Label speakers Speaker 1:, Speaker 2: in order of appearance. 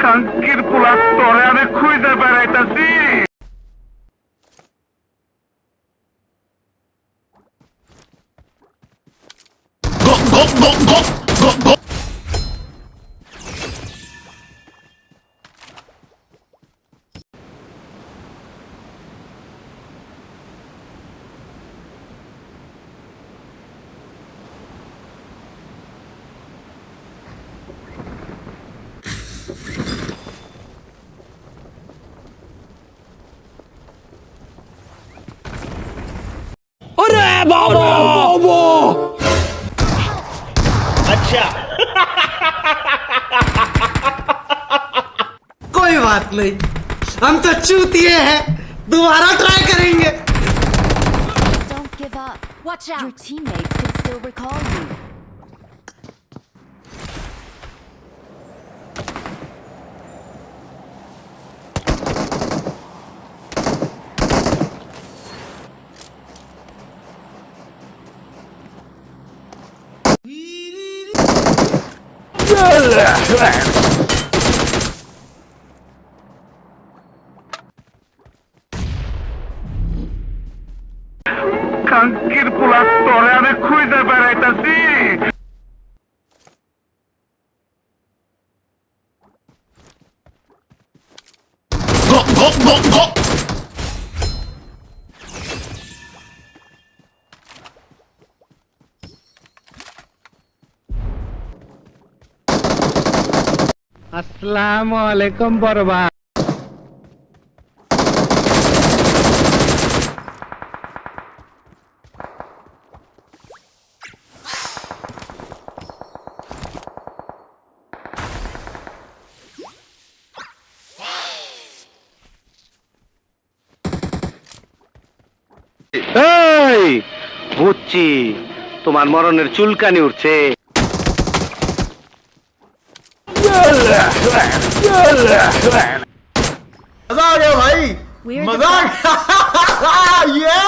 Speaker 1: কাঙ্কির পোলা তরে আমি খুঁজে বেড়াইতাছি।
Speaker 2: अरे बाबा
Speaker 3: अच्छा
Speaker 4: कोई बात नहीं, हम तो चूतिए हैं, दोबारा ट्राई करेंगे।
Speaker 5: Don't give up. Watch out. Your teammates can still recall you.
Speaker 1: কাঙ্কির পোলা তরে আমি খুঁজে বেড়াইতাছি।
Speaker 6: আসসালামু আলাইকুম বড় ভাই।
Speaker 1: এই বুঝছি তোমার মরণের চুলকানি উঠছে।
Speaker 3: मजा आ गया भाई
Speaker 5: We're the
Speaker 3: मजा आ गया ये